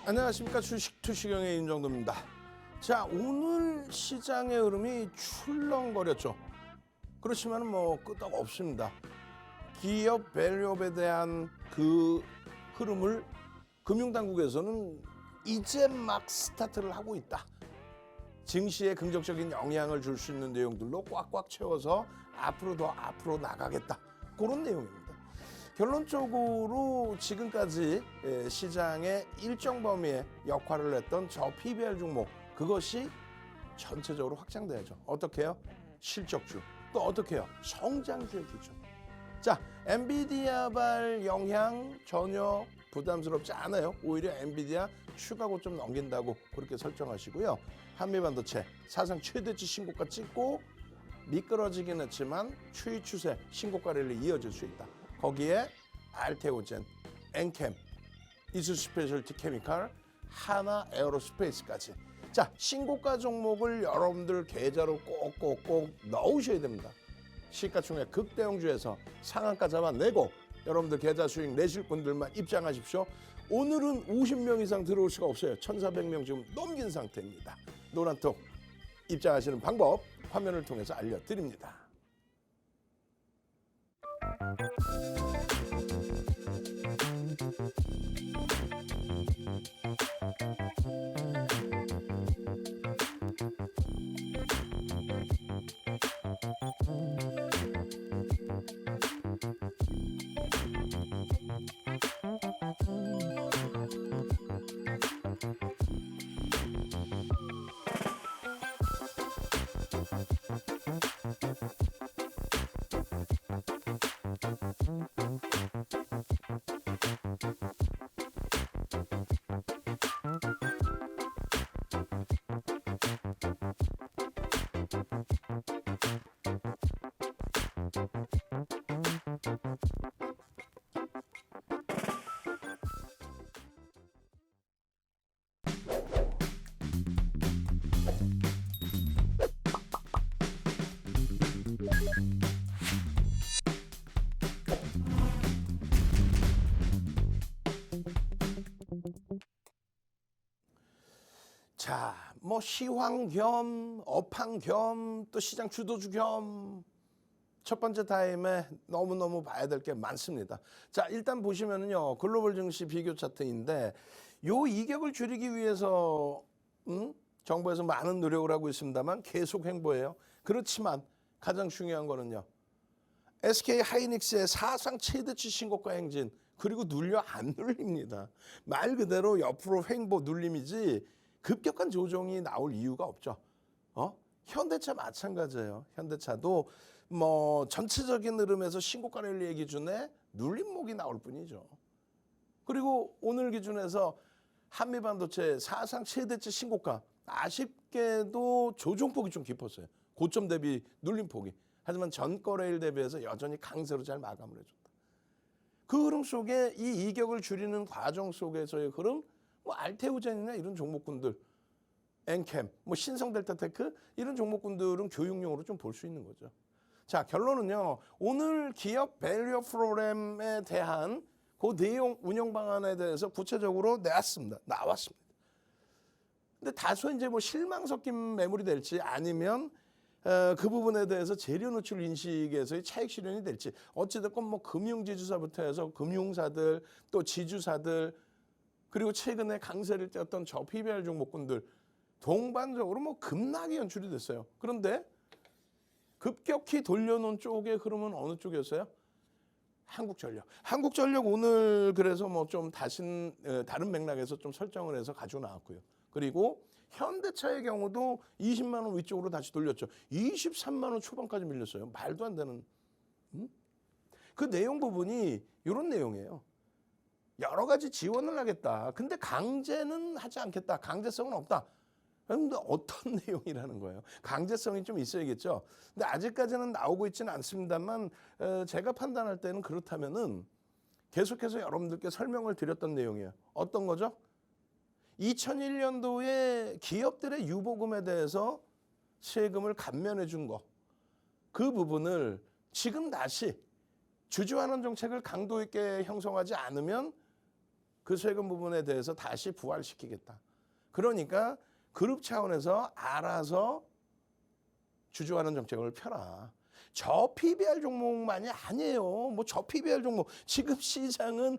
안녕하십니까. 주식투시경의 임정도입니다. 자, 오늘 시장의 흐름이 출렁거렸죠. 그렇지만 끄떡 없습니다. 기업 밸류업에 대한 그 흐름을 금융당국에서는 이제 막 스타트를 하고 있다. 증시에 긍정적인 영향을 줄 수 있는 내용들로 꽉꽉 채워서 앞으로 나가겠다. 그런 내용입니다. 결론적으로 지금까지 시장의 일정 범위의 역할을 했던 저 PBR 종목, 그것이 전체적으로 확장돼야죠. 어떻게 해요? 실적주. 또 어떻게 해요? 성장주의 기준. 자, 엔비디아발 영향 전혀 부담스럽지 않아요. 오히려 엔비디아 추가 고점 넘긴다고 그렇게 설정하시고요. 한미반도체 사상 최대치 신고가 찍고 미끄러지긴 했지만 추이 추세 신고가를 이어질 수 있다. 거기에 알테오젠, 엔캠, 이수스페셜티 케미칼, 하나 에어로스페이스까지. 자, 신고가 종목을 여러분들 계좌로 꼭꼭꼭 넣으셔야 됩니다. 시가총액 극대형주에서 상한가 잡아내고 여러분들 계좌 수익 내실 분들만 입장하십시오. 오늘은 50명 이상 들어올 수가 없어요. 1,400명 지금 넘긴 상태입니다. 노란톡 입장하시는 방법 화면을 통해서 알려드립니다. 자, 시황 겸 업황 겸 또 시장 주도주 겸 첫 번째 타임에 너무너무 봐야 될 게 많습니다. 자, 일단 보시면은요, 글로벌 증시 비교 차트인데 요 이격을 줄이기 위해서 정부에서 많은 노력을 하고 있습니다만 계속 횡보해요. 그렇지만 가장 중요한 거는요, SK 하이닉스의 사상 최대치 신고가 행진, 그리고 눌려 안 눌립니다. 말 그대로 옆으로 횡보 눌림이지 급격한 조정이 나올 이유가 없죠. 현대차 마찬가지예요. 현대차도 전체적인 흐름에서 신고가 랠리 기준에 눌림목이 나올 뿐이죠. 그리고 오늘 기준에서 한미반도체 사상 최대치 신고가, 아쉽게도 조정폭이 좀 깊었어요. 고점 대비 눌림폭이. 하지만 전 거래일 대비해서 여전히 강세로 잘 마감을 해줬다. 그 흐름 속에 이 이격을 줄이는 과정 속에서의 흐름, 알테오젠이나 이런 종목군들, 엔캠, 신성델타테크 이런 종목군들은 교육용으로 좀 볼 수 있는 거죠. 자, 결론은요, 오늘 기업 밸류 프로그램에 대한 그 내용 운영 방안에 대해서 구체적으로 나왔습니다. 근데 다소 이제 실망 섞인 매물이 될지 아니면 그 부분에 대해서 재료 노출 인식에서의 차익 실현이 될지, 어찌됐건 금융지주사부터 해서 금융사들 또 지주사들, 그리고 최근에 강세를 띄었던 저 PBR 종목군들 동반적으로 급락이 연출이 됐어요. 그런데 급격히 돌려놓은 쪽의 흐름은 어느 쪽이었어요? 한국전력. 한국전력 오늘 그래서 좀 다른 맥락에서 좀 설정을 해서 가지고 나왔고요. 그리고 현대차의 경우도 20만 원 위쪽으로 다시 돌렸죠. 23만 원 초반까지 밀렸어요. 말도 안 되는. 그 내용 부분이 이런 내용이에요. 여러 가지 지원을 하겠다. 근데 강제는 하지 않겠다. 강제성은 없다. 그런데 어떤 내용이라는 거예요? 강제성이 좀 있어야겠죠. 근데 아직까지는 나오고 있지는 않습니다만 제가 판단할 때는 그렇다면은 계속해서 여러분들께 설명을 드렸던 내용이에요. 어떤 거죠? 2001년도에 기업들의 유보금에 대해서 세금을 감면해 준 거. 그 부분을 지금 다시 주주환원 정책을 강도 있게 형성하지 않으면 그 세금 부분에 대해서 다시 부활시키겠다. 그러니까 그룹 차원에서 알아서 주주환원 정책을 펴라. 저 PBR 종목만이 아니에요. 뭐 저 PBR 종목 지금 시장은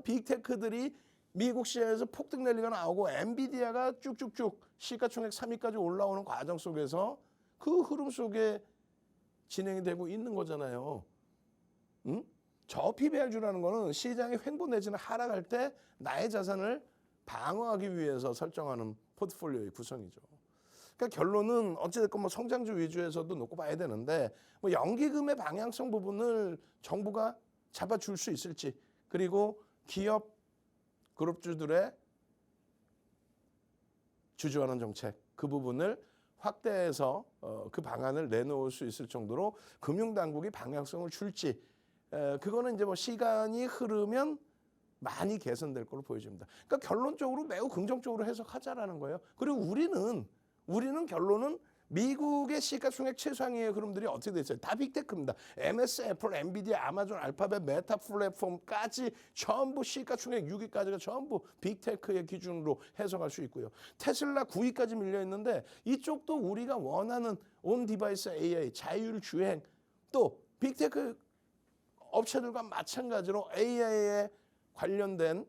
빅테크들이 미국 시장에서 폭등 랠리가 나오고 엔비디아가 쭉쭉쭉 시가총액 3위까지 올라오는 과정 속에서 그 흐름 속에 진행이 되고 있는 거잖아요. 응? 저 PBR주라는 거는 시장이 횡보 내지는 하락할 때 나의 자산을 방어하기 위해서 설정하는 포트폴리오의 구성이죠. 그러니까 결론은 어찌됐건 뭐 성장주 위주에서도 놓고 봐야 되는데 뭐 연기금의 방향성 부분을 정부가 잡아줄 수 있을지, 그리고 기업 그룹주들의 주주환원 정책 그 부분을 확대해서 그 방안을 내놓을 수 있을 정도로 금융당국이 방향성을 줄지, 그거는 이제 뭐 시간이 흐르면 많이 개선될 걸로 보여집니다. 그러니까 결론적으로 매우 긍정적으로 해석하자라는 거예요. 그리고 우리는 결론은 미국의 시가총액 최상위의 흐름들이 어떻게 돼 있어요? 다 빅테크입니다. MS, 애플, 엔비디아, 아마존, 알파벳, 메타 플랫폼까지 전부 시가총액 6위까지가 전부 빅테크의 기준으로 해석할 수 있고요. 테슬라 9위까지 밀려 있는데 이쪽도 우리가 원하는 온 디바이스 AI, 자율주행, 또 빅테크 업체들과 마찬가지로 AI에 관련된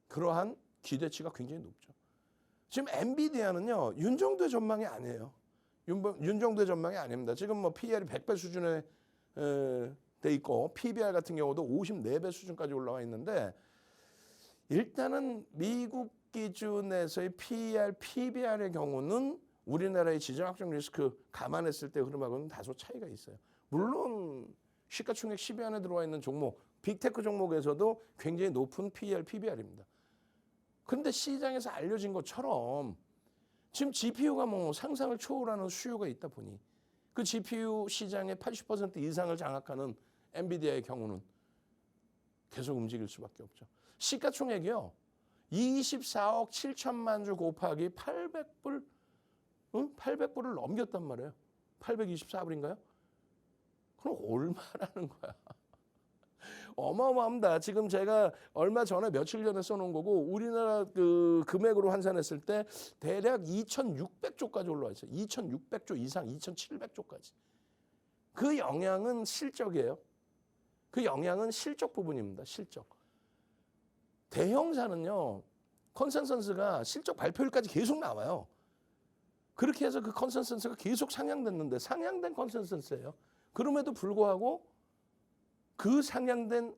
그러한 기대치가 굉장히 높죠. 지금 엔비디아는요, 윤정도의 전망이 아니에요. 윤정도의 전망이 아닙니다. 지금 뭐 PER이 100배 수준에 돼 있고 PBR 같은 경우도 54배 수준까지 올라와 있는데, 일단은 미국 기준에서의 PER, PBR의 경우는 우리나라의 지정학적 리스크 감안했을 때 흐름하고는 다소 차이가 있어요. 물론 시가총액 10위 안에 들어와 있는 종목, 빅테크 종목에서도 굉장히 높은 PER, PBR입니다. 그런데 시장에서 알려진 것처럼 지금 GPU가 뭐 상상을 초월하는 수요가 있다 보니 그 GPU 시장의 80% 이상을 장악하는 엔비디아의 경우는 계속 움직일 수밖에 없죠. 시가총액이요, 24억 7천만 주 곱하기 800불, 800불을 넘겼단 말이에요. 824불인가요? 그럼 얼마라는 거야? 어마어마합니다. 지금 제가 얼마 전에 며칠 전에 써놓은 거고, 우리나라 그 금액으로 환산했을 때 대략 2,600조까지 올라와 있어요. 2,600조 이상, 2,700조까지. 그 영향은 실적이에요. 그 영향은 실적 부분입니다. 실적. 대형사는요, 컨센서스가 실적 발표일까지 계속 나와요. 그렇게 해서 그 컨센서스가 계속 상향됐는데, 상향된 컨센서스예요. 그럼에도 불구하고 그 상향된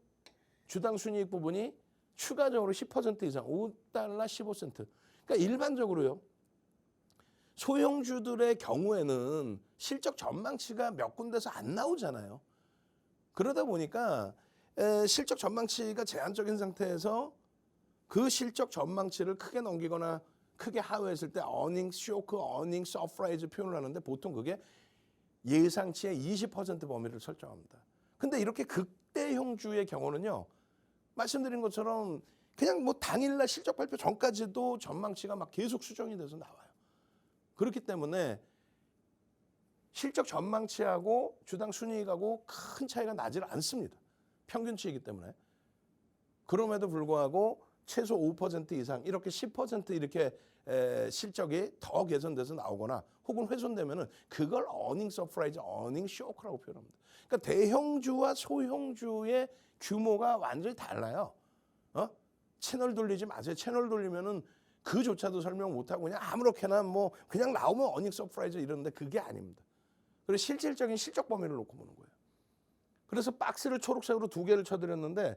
주당 순이익 부분이 추가적으로 10% 이상, 5달러 15센트. 그러니까 일반적으로요, 소형주들의 경우에는 실적 전망치가 몇 군데서 안 나오잖아요. 그러다 보니까 실적 전망치가 제한적인 상태에서 그 실적 전망치를 크게 넘기거나 크게 하회했을 때 어닝 쇼크, 어닝 서프라이즈 표현을 하는데, 보통 그게 예상치의 20% 범위를 설정합니다. 근데 이렇게 극대형주의 경우는요, 말씀드린 것처럼 그냥 뭐 당일날 실적 발표 전까지도 전망치가 막 계속 수정이 돼서 나와요. 그렇기 때문에 실적 전망치하고 주당 순이익하고 큰 차이가 나질 않습니다. 평균치이기 때문에. 그럼에도 불구하고 최소 5% 이상, 이렇게 10% 이렇게 실적이 더 개선돼서 나오거나 혹은 훼손되면은 그걸 어닝 서프라이즈, 어닝 쇼크라고 표현합니다. 그러니까 대형주와 소형주의 규모가 완전히 달라요. 채널 돌리지 마세요. 채널 돌리면은 그조차도 설명 못하고 그냥 아무렇게나 뭐 그냥 나오면 어닝 서프라이즈 이러는데 그게 아닙니다. 그리고 실질적인 실적 범위를 놓고 보는 거예요. 그래서 박스를 초록색으로 2개를 쳐드렸는데,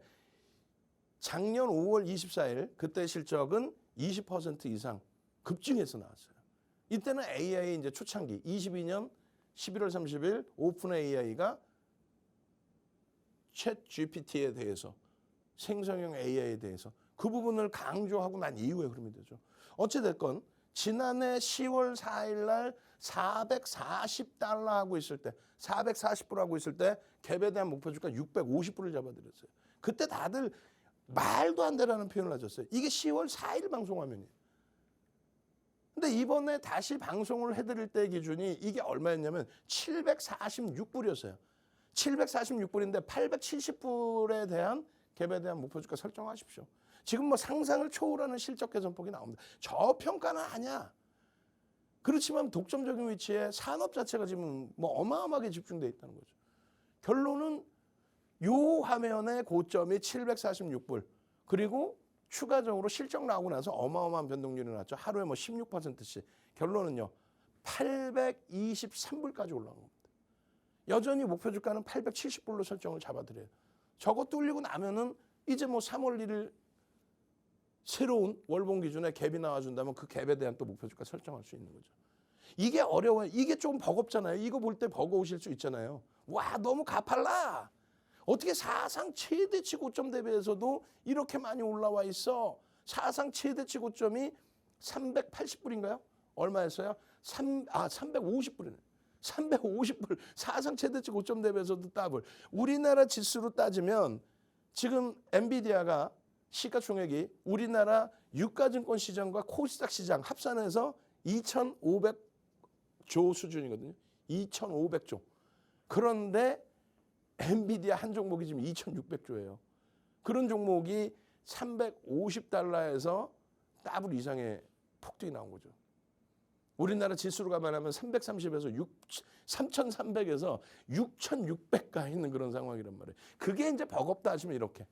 작년 5월 24일 그때 실적은 20% 이상 급증해서 나왔어요. 이때는 AI 이제 초창기, 22년 11월 30일 오픈 AI가 챗 GPT에 대해서, 생성형 AI에 대해서 그 부분을 강조하고 난 이후에 흐름이 되죠. 어찌됐건 지난해 10월 4일 날 440달러 하고 있을 때, 440불 하고 있을 때 갭에 대한 목표 주가 650불을 잡아드렸어요. 그때 다들 말도 안 되라는 표현을 하셨어요. 이게 10월 4일 방송 화면이에요. 근데 이번에 다시 방송을 해드릴 때 기준이 이게 얼마였냐면 746불이었어요. 746불인데 870불에 대한 갭에 대한 목표 주가 설정하십시오. 지금 뭐 상상을 초월하는 실적 개선폭이 나옵니다. 저평가는 아니야. 그렇지만 독점적인 위치에 산업 자체가 지금 뭐 어마어마하게 집중돼 있다는 거죠. 결론은 요 화면의 고점이 746불. 그리고 추가적으로 실적 나오고 나서 어마어마한 변동률이 났죠. 하루에 뭐 16%씩. 결론은요. 823불까지 올라온 겁니다. 여전히 목표 주가는 870불로 설정을 잡아드려요. 저거 뚫리고 나면은 이제 뭐 3월 1일 새로운 월봉 기준에 갭이 나와준다면 그 갭에 대한 또 목표 주가 설정할 수 있는 거죠. 이게 어려워요. 이게 좀 버겁잖아요. 이거 볼 때 버거우실 수 있잖아요. 와, 너무 가팔라. 어떻게 사상 최대치 고점 대비해서도 이렇게 많이 올라와 있어. 사상 최대치 고점이 380불인가요? 얼마였어요? 350불이네. 350불. 사상 최대치 고점 대비해서도 더블. 우리나라 지수로 따지면 지금 엔비디아가 시가총액이 우리나라 유가증권 시장과 코스닥 시장 합산해서 2,500조 수준이거든요. 2,500조. 그런데 엔비디아 한 종목이 지금 2,600조예요. 그런 종목이 350달러에서 더블 이상의 폭등이 나온 거죠. 우리나라 지수로 감안하면 330에서 3,300에서 6,600 가 있는 그런 상황이란 말이에요. 그게 이제 버겁다 하시면 이렇게.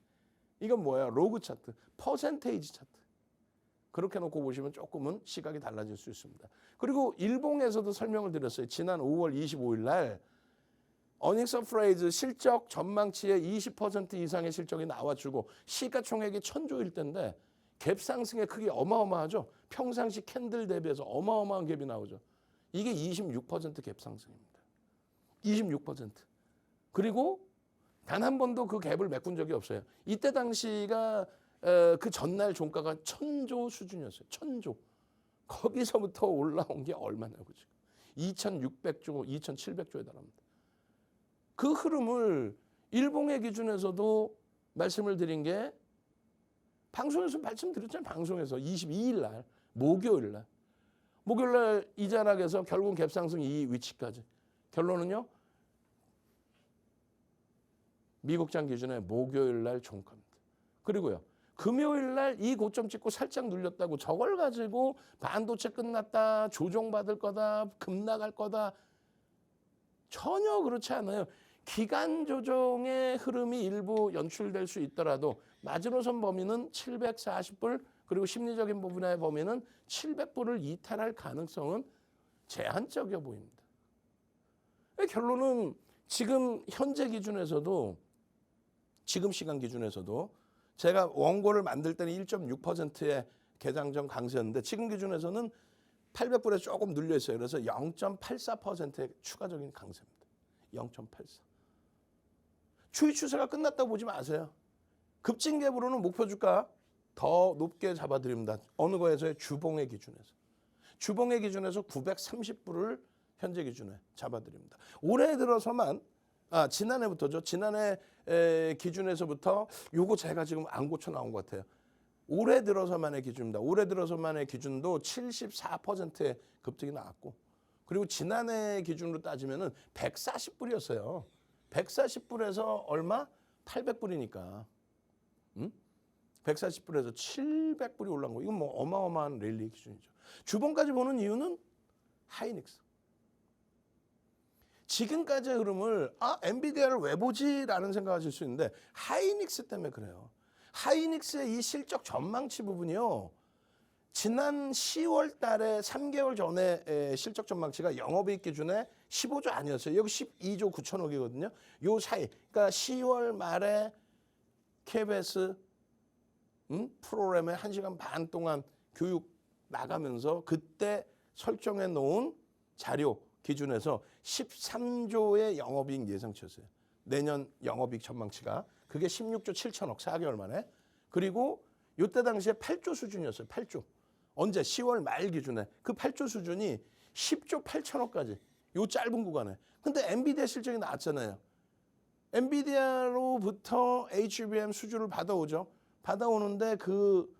이건 뭐야? 로그 차트, 퍼센테이지 차트. 그렇게 놓고 보시면 조금은 시각이 달라질 수 있습니다. 그리고 일봉에서도 설명을 드렸어요. 지난 5월 25일 날 어닝스 서프라이즈 실적 전망치의 20% 이상의 실적이 나와주고 시가총액이 1,000조일 때인데 갭 상승의 크기 어마어마하죠. 평상시 캔들 대비해서 어마어마한 갭이 나오죠. 이게 26% 갭 상승입니다. 26%. 그리고 단 한 번도 그 갭을 메꾼 적이 없어요. 이때 당시가 그 전날 종가가 1,000조 수준이었어요. 1,000조. 거기서부터 올라온 게 얼마냐고 지금. 2,600조, 2,700조에 달합니다. 그 흐름을 일봉의 기준에서도 말씀을 드린 게 방송에서 말씀드렸잖아요. 방송에서 22일 날, 목요일 날. 목요일 날 이자락에서 결국 갭상승 이 위치까지. 결론은요. 미국장 기준의 목요일 날 종가입니다. 그리고요. 금요일 날 이 고점 찍고 살짝 눌렸다고 저걸 가지고 반도체 끝났다, 조정받을 거다, 급락할 거다. 전혀 그렇지 않아요. 기간 조정의 흐름이 일부 연출될 수 있더라도 마지노선 범위는 740불 그리고 심리적인 부분의 범위는 700불을 이탈할 가능성은 제한적이어 보입니다. 결론은 지금 현재 기준에서도 지금 시간 기준에서도 제가 원고를 만들 때는 1.6%의 개장전 강세였는데 지금 기준에서는 800불에 조금 눌려 있어요. 그래서 0.84%의 추가적인 강세입니다. 0.84. 추이 추세가 끝났다고 보지 마세요. 급진갭으로는 목표 주가 더 높게 잡아드립니다. 어느 거에서의 주봉의 기준에서. 주봉의 기준에서 930불을 현재 기준에 잡아드립니다. 올해 들어서만 지난해부터죠. 지난해 기준에서부터 요거 제가 지금 안 고쳐 나온 것 같아요. 올해 들어서만의 기준입니다. 올해 들어서만의 기준도 74%의 급등이 나왔고 그리고 지난해 기준으로 따지면은 140불이었어요. 140불에서 얼마? 800불이니까. 140불에서 700불이 올라온 거. 이건 뭐 어마어마한 랠리 기준이죠. 주봉까지 보는 이유는 하이닉스. 지금까지의 흐름을 엔비디아를 왜 보지? 라는 생각하실 수 있는데 하이닉스 때문에 그래요. 하이닉스의 이 실적 전망치 부분이요. 지난 10월 달에 3개월 전에 실적 전망치가 영업이익 기준에 15조 아니었어요. 여기 12조 9천억이거든요. 요 사이. 그러니까 10월 말에 KBS 프로그램에 1시간 반 동안 교육 나가면서 그때 설정해 놓은 자료 기준에서 13조의 영업이익 예상치였어요. 내년 영업이익 전망치가. 그게 16조 7천억 4개월 만에. 그리고 이때 당시에 8조 수준이었어요. 8조. 언제? 10월 말 기준에. 그 8조 수준이 10조 8천억까지. 요 짧은 구간에. 근데 엔비디아 실적이 나왔잖아요. 엔비디아로부터 HBM 수주를 받아오죠. 받아오는데 그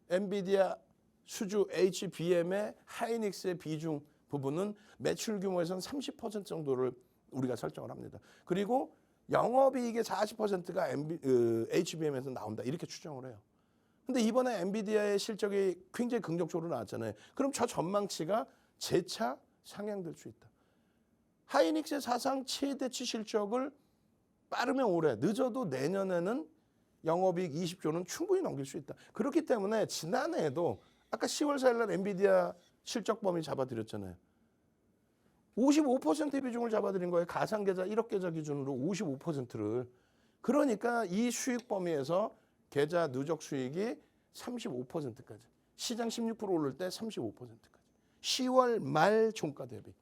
엔비디아 수주 HBM의 하이닉스의 비중 부분은 매출 규모에서는 30% 정도를 우리가 설정을 합니다. 그리고 영업이익의 40%가 HBM에서 나온다 이렇게 추정을 해요. 근데 이번에 엔비디아의 실적이 굉장히 긍정적으로 나왔잖아요. 그럼 저 전망치가 재차 상향될 수 있다. 하이닉스의 사상 최대치 실적을 빠르면 올해, 늦어도 내년에는 영업이익 20조는 충분히 넘길 수 있다. 그렇기 때문에 지난해에도 아까 10월 4일 날 엔비디아 실적 범위 잡아드렸잖아요. 55%의 비중을 잡아드린 거예요. 가상계좌 1억 계좌 기준으로 55%를. 그러니까 이 수익 범위에서 계좌 누적 수익이 35%까지. 시장 16% 오를 때 35%까지. 10월 말 종가 대비.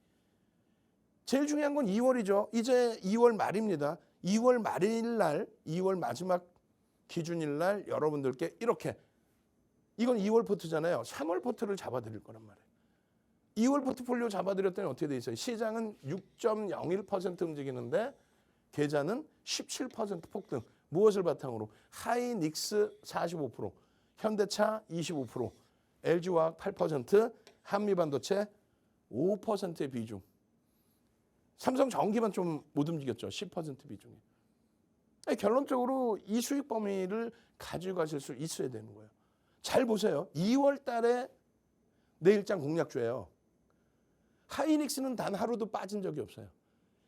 제일 중요한 건 2월이죠. 이제 2월 말입니다. 2월 말일 날, 2월 마지막 기준일 날 여러분들께 이렇게 이건 2월 포트잖아요. 3월 포트를 잡아드릴 거란 말이에요. 2월 포트폴리오 잡아드렸더니 어떻게 돼 있어요? 시장은 6.01% 움직이는데 계좌는 17% 폭등. 무엇을 바탕으로? 하이닉스 45%, 현대차 25%, LG화학 8%, 한미반도체 5%의 비중. 삼성전기만 좀 못 움직였죠. 10% 비중이. 결론적으로 이 수익 범위를 가지고 가실 수 있어야 되는 거예요. 잘 보세요. 2월 달에 내일장 공략주예요. 하이닉스는 단 하루도 빠진 적이 없어요.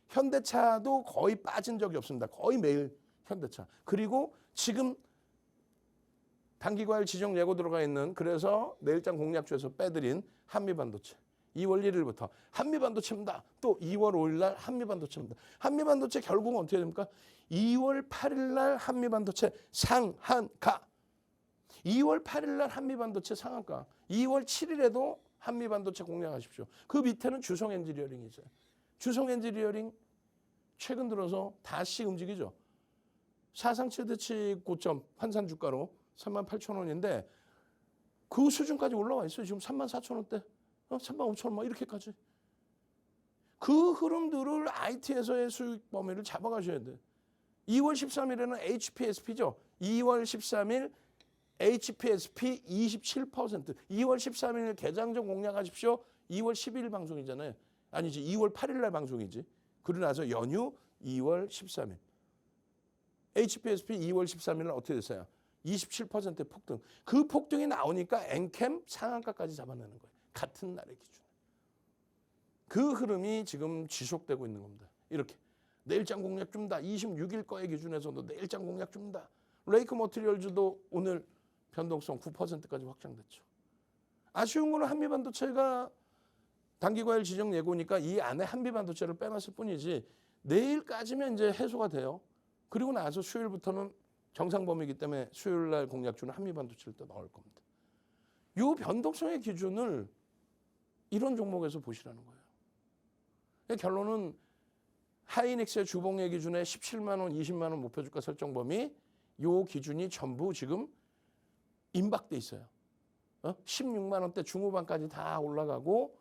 현대차도 거의 빠진 적이 없습니다. 거의 매일 현대차. 그리고 지금 단기과일 지정 예고 들어가 있는 그래서 내일장 공략주에서 빼드린 한미반도체. 2월 1일부터 한미반도체입니다. 또 2월 5일 날 한미반도체입니다. 한미반도체 결국은 어떻게 됩니까? 2월 8일 날 한미반도체 상한가. 2월 8일 날 한미반도체 상한가. 2월 7일에도 한미반도체 공략하십시오. 그 밑에는 주성엔지니어링이죠. 주성엔지니어링 최근 들어서 다시 움직이죠. 사상 최대치 고점 환산 주가로 38,000원인데 그 수준까지 올라와 있어요. 지금 34,000원대, 35,000원 막 이렇게까지. 그 흐름들을 IT에서의 수익 범위를 잡아가셔야 돼요. 2월 13일에는 HPSP죠. 2월 13일 HPSP 27%. 2월 13일 개장전 공략하십시오. 2월 12일 방송이잖아요. 아니지 2월 8일 날 방송이지. 그러고 나서 연휴 2월 13일. HPSP 2월 13일 날 어떻게 됐어요? 27%의 폭등. 그 폭등이 나오니까 엔캠 상한가까지 잡아내는 거예요. 같은 날의 기준. 그 흐름이 지금 지속되고 있는 겁니다. 이렇게. 내일장 공략 줍니다. 26일 거의 기준에서도 내일장 공략 줍니다. 레이크 머티리얼즈도 오늘 변동성 9%까지 확장됐죠. 아쉬운 거는 한미반도체가 단기과일 지정 예고니까 이 안에 한미반도체를 빼놨을 뿐이지 내일까지면 이제 해소가 돼요. 그리고 나서 수요일부터는 정상 범위이기 때문에 수요일 날 공략주는 한미반도체를 또 넣을 겁니다. 이 변동성의 기준을 이런 종목에서 보시라는 거예요. 결론은 하이닉스의 주봉의 기준에 17만 원, 20만 원 목표 주가 설정 범위 요 기준이 전부 지금 임박돼 있어요. 16만 원대 중후반까지 다 올라가고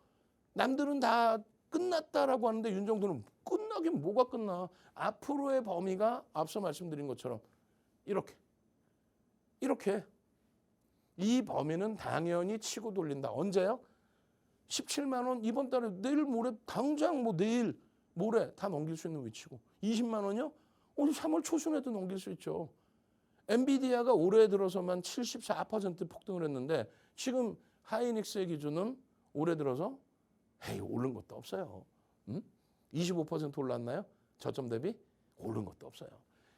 남들은 다 끝났다라고 하는데 윤정도는 끝나긴 뭐가 끝나. 앞으로의 범위가 앞서 말씀드린 것처럼 이렇게 이 범위는 당연히 치고 돌린다. 언제요? 17만 원 이번 달에 내일 모레 당장 뭐 내일 모레 다 넘길 수 있는 위치고 20만 원이요? 오늘 3월 초순에도 넘길 수 있죠. 엔비디아가 올해 들어서만 74% 폭등을 했는데 지금 하이닉스의 기준은 올해 들어서 오른 것도 없어요. 25% 올랐나요? 저점 대비? 오른 것도 없어요.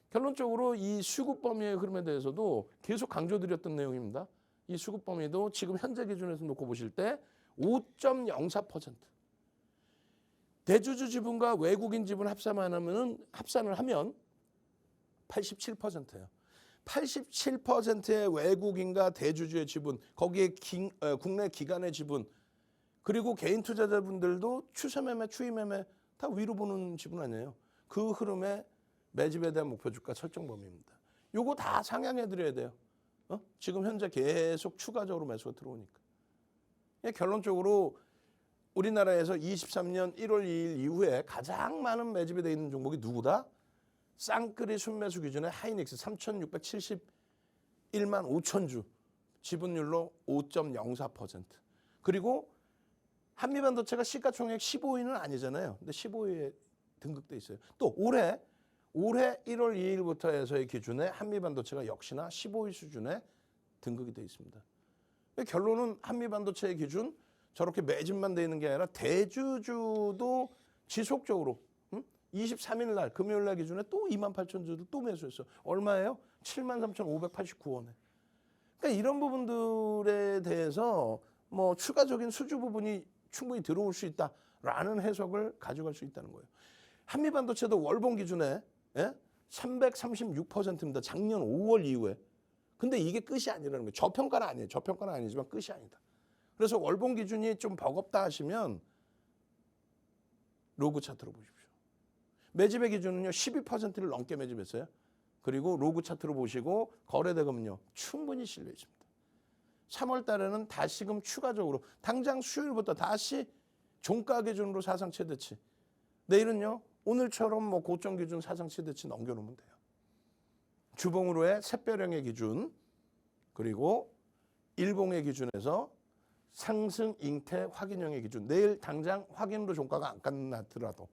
결론적으로 이 수급 범위의 흐름에 대해서도 계속 강조드렸던 내용입니다. 이 수급 범위도 지금 현재 기준에서 놓고 보실 때 5.04%. 대주주 지분과 외국인 지분 합산을 하면 87%예요. 87%의 외국인과 대주주의 지분, 거기에 국내 기관의 지분, 그리고 개인 투자자분들도 추세매매, 추이매매 다 위로 보는 지분 아니에요. 그 흐름에 매집에 대한 목표 주가 설정 범위입니다. 요거 다 상향해드려야 돼요. 지금 현재 계속 추가적으로 매수가 들어오니까. 결론적으로 우리나라에서 23년 1월 2일 이후에 가장 많은 매집이 되어 있는 종목이 누구다? 쌍끌이 순매수 기준의 하이닉스 3,671만 5천 주 지분율로 5.04%. 그리고 한미반도체가 시가총액 15위는 아니잖아요. 근데 15위에 등극돼 있어요. 또 올해 올해 1월 2일부터 해서의 기준에 한미반도체가 역시나 15위 수준에 등극이 되어 있습니다. 결론은 한미반도체의 기준 저렇게 매집만 되어 있는 게 아니라 대주주도 지속적으로 23일 날 금요일 날 기준에 또 28,000주를 또 매수했어요. 얼마예요? 73,589원에. 그러니까 이런 부분들에 대해서 뭐 추가적인 수주 부분이 충분히 들어올 수 있다라는 해석을 가져갈 수 있다는 거예요. 한미반도체도 월봉 기준에 336%입니다. 작년 5월 이후에. 근데 이게 끝이 아니라는 거예요. 저평가는 아니에요. 저평가는 아니지만 끝이 아니다. 그래서 월봉 기준이 좀 버겁다 하시면 로그 차트로 보십시오. 매집의 기준은요 12%를 넘게 매집했어요. 그리고 로그 차트로 보시고 거래대금은요 충분히 실려 있습니다. 3월 달에는 다시금 추가적으로 당장 수요일부터 다시 종가 기준으로 사상 최대치. 내일은요 오늘처럼 뭐 고점 기준 사상 최대치 넘겨놓으면 돼요. 주봉으로의 샛별형의 기준 그리고 일봉의 기준에서 상승 잉태 확인형의 기준. 내일 당장 확인으로 종가가 안 끝나더라도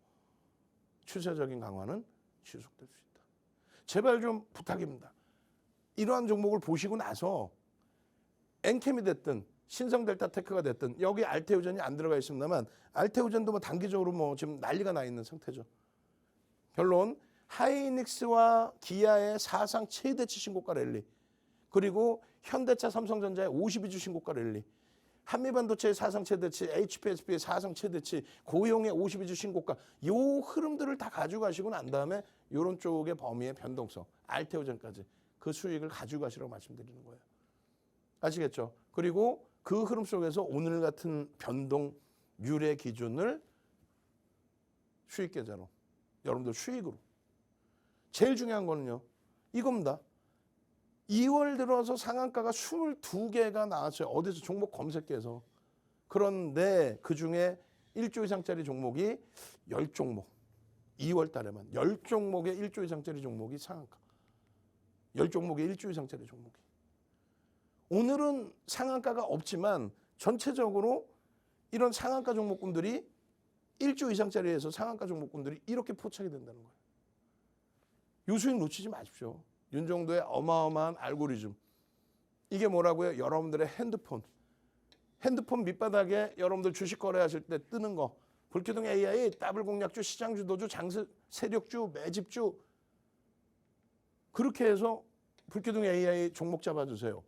추세적인 강화는 지속될 수 있다. 제발 좀 부탁입니다. 이러한 종목을 보시고 나서 엔캠이 됐든 신성델타테크가 됐든 여기 알테오젠이 안 들어가 있습니다만 알테오젠도 뭐 단기적으로 뭐 지금 난리가 나 있는 상태죠. 결론 하이닉스와 기아의 사상 최대치 신고가 랠리 그리고 현대차 삼성전자의 52주 신고가 랠리 한미반도체의 사상 최대치, HPSP의 사상 최대치, 고용의 52주 신고가 요 흐름들을 다 가져가시고 난 다음에 이런 쪽의 범위의 변동성, 알테오젠까지 그 수익을 가져가시라고 말씀드리는 거예요. 아시겠죠? 그리고 그 흐름 속에서 오늘 같은 변동 유례 기준을 수익 계좌로 여러분들 수익으로 제일 중요한 거는요. 이겁니다. 2월 들어서 상한가가 22개가 나왔어요. 어디서 종목 검색해서. 그런데 그중에 1조 이상짜리 종목이 10종목. 2월 달에만 10종목의 1조 이상짜리 종목이 상한가. 10종목의 1조 이상짜리 종목이. 오늘은 상한가가 없지만 전체적으로 이런 상한가 종목군들이 1조 이상짜리에서 상한가 종목군들이 이렇게 포착이 된다는 거예요. 요 수익 놓치지 마십시오. 윤정도의 어마어마한 알고리즘. 이게 뭐라고요? 여러분들의 핸드폰 밑바닥에 여러분들 주식 거래하실 때 뜨는 거. 불기둥 AI, 더블 공략주, 시장 주도주, 장세 세력주, 매집주. 그렇게 해서 불기둥 AI 종목 잡아주세요.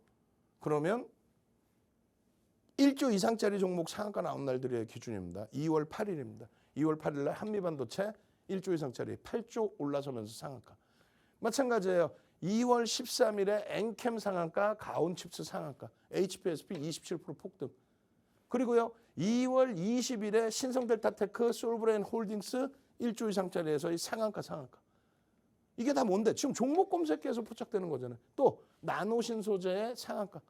그러면 1조 이상짜리 종목 상한가 나온 날들의 기준입니다. 2월 8일입니다. 2월 8일 날 한미반도체 1조 이상짜리 8조 올라서면서 상한가. 마찬가지예요. 2월 13일에 엔캠 상한가, 가온칩스 상한가, HPSP 27% 폭등. 그리고요. 2월 20일에 신성델타테크, 솔브레인 홀딩스 1조 이상짜리에서 이 상한가. 이게 다 뭔데? 지금 종목 검색해서 포착되는 거잖아요. 또 나노신소재의 상한가.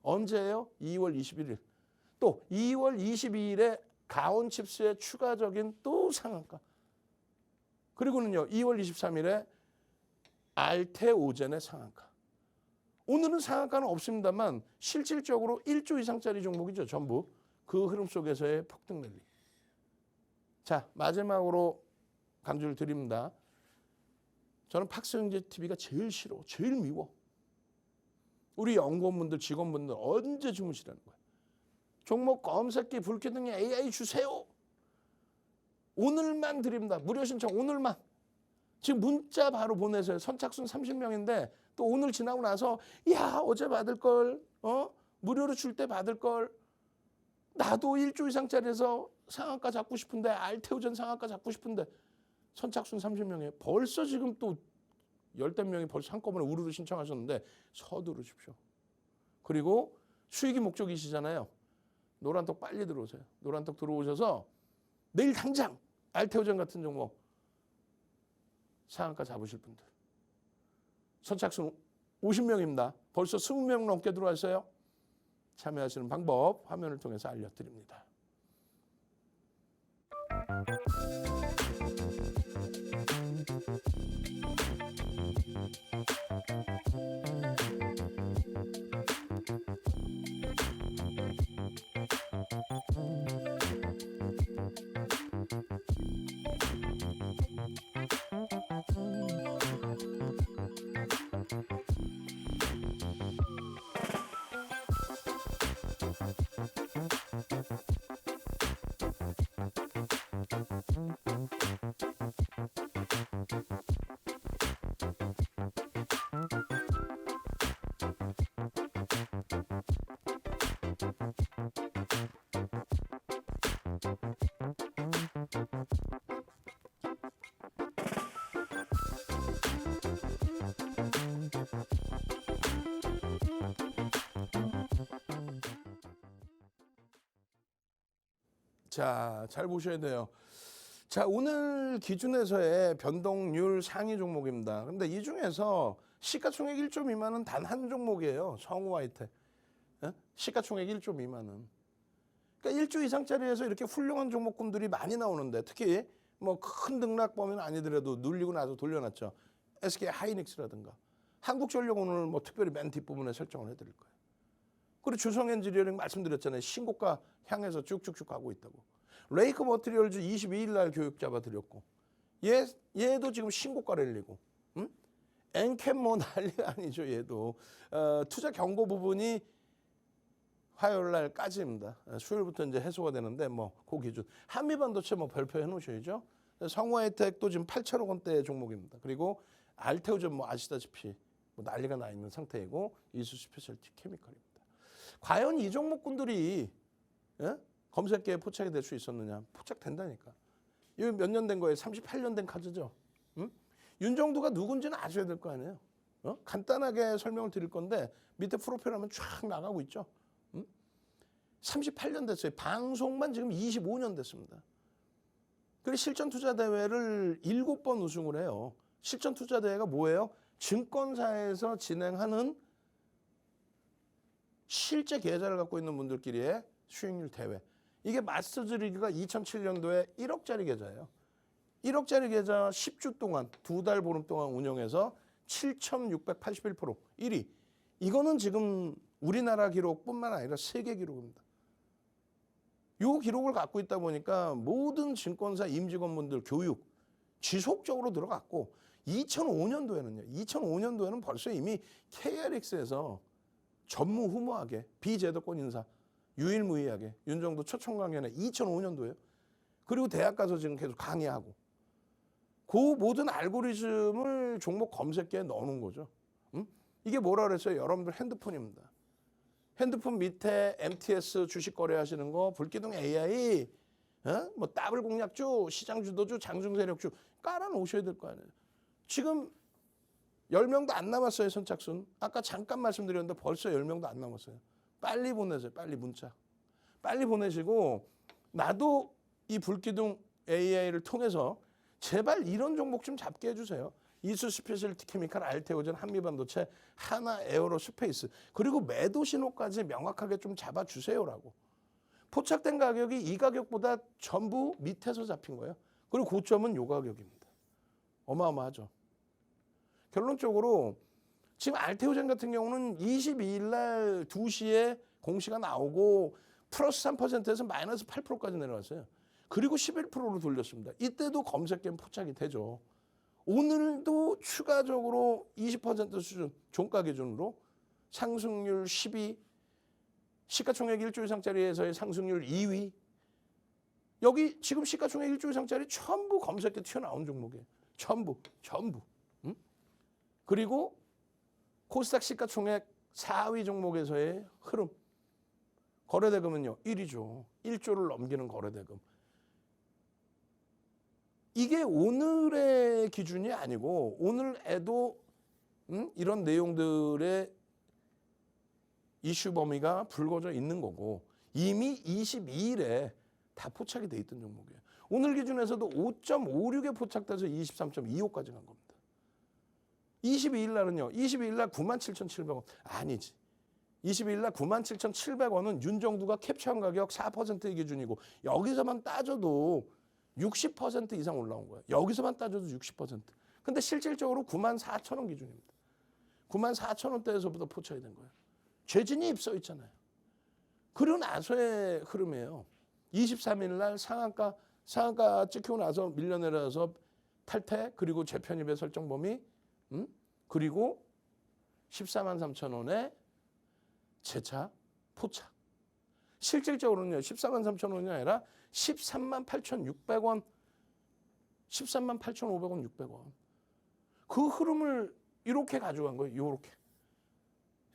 언제예요? 2월 21일. 또 2월 22일에 가온칩스의 추가적인 또 상한가. 그리고는요. 2월 23일에 알테오젠의 상한가. 오늘은 상한가는 없습니다만 실질적으로 1조 이상짜리 종목이죠. 전부. 그 흐름 속에서의 폭등 랠리. 자, 마지막으로 강조를 드립니다. 저는 박스형제 TV가 제일 싫어. 제일 미워. 우리 연구원분들, 직원분들 언제 주무시라는 거예요. 종목 검색기 불기둥에 AI 주세요. 오늘만 드립니다. 무료 신청 오늘만. 지금 문자 바로 보내세요. 선착순 30명인데 또 오늘 지나고 나서 야 어제 받을 걸 무료로 줄 때 받을 걸 나도 1조 이상짜리에서 상한가 잡고 싶은데 알테오젠 상한가 잡고 싶은데 선착순 30명이에요. 벌써 지금 또 10명이 벌써 한꺼번에 우르르 신청하셨는데 서두르십시오. 그리고 수익이 목적이시잖아요. 노란톡 빨리 들어오세요. 노란톡 들어오셔서 내일 당장 알테오젠 같은 종목 상한가 잡으실 분들. 선착순 50명입니다. 벌써 20명 넘게 들어왔어요. 참여하시는 방법 화면을 통해서 알려드립니다. 자, 잘 보셔야 돼요. 자, 오늘 기준에서의 변동률 상위 종목입니다. 근데 이 중에서 시가총액 1조 미만은 단 한 종목이에요. 성우 하이텍. 시가총액 1조 미만은. 그러니까 1조 이상짜리에서 이렇게 훌륭한 종목군들이 많이 나오는데, 특히 뭐 큰 등락범위는 아니더라도 눌리고 나서 돌려놨죠. SK 하이닉스라든가 한국전력 오늘 뭐 특별히 맨 뒷부분에 설정을 해드릴 거예요. 그리고 주성엔지니어링 말씀드렸잖아요. 신고가 향해서 쭉쭉쭉 가고 있다고. 레이크 머티리얼즈 22일 날 교육 잡아드렸고, 얘도 지금 신고가 랠리고, 엔캠 뭐 난리가 아니죠. 얘도 투자 경고 부분이 화요일 날까지입니다. 수요일부터 이제 해소가 되는데 뭐 그 기준. 한미반도체 뭐 별표해 놓으셔야죠. 성우하이텍도 지금 8천억 원대 종목입니다. 그리고 알테오전 뭐 아시다시피 뭐 난리가 나 있는 상태이고, 이수 스페셜티 케미컬입니다. 과연 이 종목군들이 검색계에 포착이 될 수 있었느냐? 포착된다니까. 이거 몇 년 된 거예요? 38년 된 카드죠. 윤정두가 누군지는 아셔야 될 거 아니에요. 간단하게 설명을 드릴 건데 밑에 프로필 하면 쫙 나가고 있죠. 38년 됐어요. 방송만 지금 25년 됐습니다. 그리고 실전투자대회를 7번 우승을 해요. 실전투자대회가 뭐예요? 증권사에서 진행하는 실제 계좌를 갖고 있는 분들끼리의 수익률 대회. 이게 마스터즈 리그가 2007년도에 1억짜리 계좌예요. 1억짜리 계좌 10주 동안, 2달 보름 동안 운영해서 7,681% 1위. 이거는 지금 우리나라 기록뿐만 아니라 세계 기록입니다. 이 기록을 갖고 있다 보니까 모든 증권사 임직원분들 교육 지속적으로 들어갔고, 2005년도에는 벌써 이미 KRX에서 전무후무하게 비제도권 인사 유일무이하게 윤정두 초청 강연에 2005년도에요. 그리고 대학 가서 지금 계속 강의하고, 그 모든 알고리즘을 종목 검색기에 넣어놓은 거죠. 이게 뭐라 그랬어요? 여러분들 핸드폰입니다. 핸드폰 밑에 MTS 주식 거래하시는 거, 불기둥 AI, 뭐 더블 공략주, 시장 주도주, 장중 세력주 깔아놓으셔야 될 거 아니에요. 지금 10명도 안 남았어요, 선착순. 아까 잠깐 말씀드렸는데 벌써 10명도 안 남았어요. 빨리 보내세요, 빨리 문자. 빨리 보내시고, 나도 이 불기둥 AI를 통해서 제발 이런 종목 좀 잡게 해주세요. 이수 스페셜티 케미칼, 알테오젠, 한미반도체, 하나 에어로 스페이스. 그리고 매도 신호까지 명확하게 좀 잡아주세요라고. 포착된 가격이 이 가격보다 전부 밑에서 잡힌 거예요. 그리고 고점은 요 가격입니다. 어마어마하죠. 결론적으로 지금 알테오젠 같은 경우는 22일 날 2시에 공시가 나오고 플러스 3%에서 마이너스 8%까지 내려왔어요. 그리고 11%로 돌렸습니다. 이때도 검색계는 포착이 되죠. 오늘도 추가적으로 20% 수준, 종가 기준으로 상승률 12, 시가총액 1조 이상짜리에서의 상승률 2위. 여기 지금 시가총액 1조 이상짜리 전부 검색계 튀어나온 종목이에요. 전부. 그리고 코스닥 시가총액 4위 종목에서의 흐름. 거래대금은요, 1위죠. 1조를 넘기는 거래대금. 이게 오늘의 기준이 아니고 오늘에도 이런 내용들의 이슈 범위가 불거져 있는 거고, 이미 22일에 다 포착이 돼 있던 종목이에요. 오늘 기준에서도 5.56에 포착돼서 23.25까지 간 겁니다. 22일 날은요. 22일 날 97,700원. 아니지. 22일 날 97,700원은 윤정두가 캡처한 가격 4%의 기준이고, 여기서만 따져도 60% 이상 올라온 거예요. 여기서만 따져도 60%. 근데 실질적으로 94,000원 기준입니다. 94,000원대에서부터 포착이 된 거예요. 재진입 써 있잖아요. 그리고 나서의 흐름이에요. 23일 날 상한가 찍히고 나서 밀려내려서 탈퇴, 그리고 재편입의 설정 범위, 그리고 143,000원에 재차 포착. 실질적으로는요, 143,000원이 아니라 138,600원, 138,500원, 600원. 그 흐름을 이렇게 가져간 거예요. 이렇게.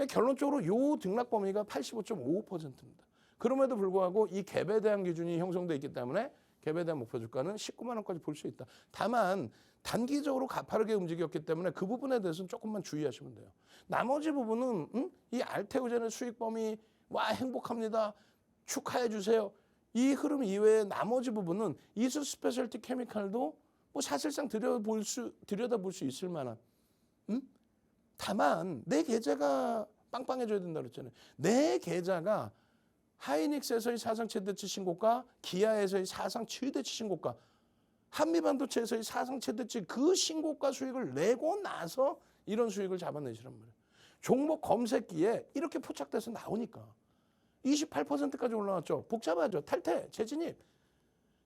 결론적으로 요 등락 범위가 85.55%입니다. 그럼에도 불구하고 이 갭에 대한 기준이 형성되어 있기 때문에 갭에 대한 목표 주가는 19만 원까지 볼 수 있다. 다만 단기적으로 가파르게 움직였기 때문에 그 부분에 대해서는 조금만 주의하시면 돼요. 나머지 부분은 이 알테오젠의 수익 범위, 와 행복합니다, 축하해 주세요, 이 흐름 이외에 나머지 부분은 이수 스페셜티 케미칼도 뭐 사실상 들여다볼 수 있을 만한. 다만 내 계좌가 빵빵해져야 된다 그랬잖아요. 내 계좌가 하이닉스에서의 사상 최대치 신고가, 기아에서의 사상 최대치 신고가, 한미반도체에서의 사상 최대치 그 신고가 수익을 내고 나서 이런 수익을 잡아내시란 말이에요. 종목 검색기에 이렇게 포착돼서 나오니까 28%까지 올라왔죠. 복잡하죠. 탈퇴, 재진입.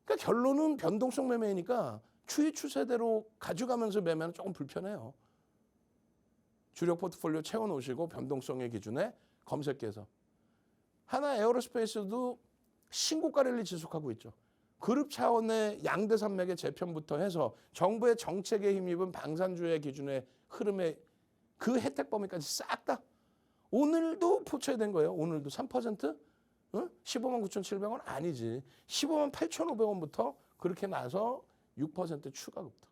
그러니까 결론은 변동성 매매이니까 추이 추세대로 가져가면서 매매는 조금 불편해요. 주력 포트폴리오 채워놓으시고 변동성의 기준에 검색기에서. 하나 에어로스페이스도 신고가 랠리 지속하고 있죠. 그룹 차원의 양대 산맥의 재편부터 해서 정부의 정책에 힘입은 방산주의 기준의 흐름의 그 혜택 범위까지 싹 다 오늘도 포착된 거예요. 오늘도 3%? 15만 9,700원? 아니지. 15만 8,500원부터 그렇게 나서 6% 추가 급등.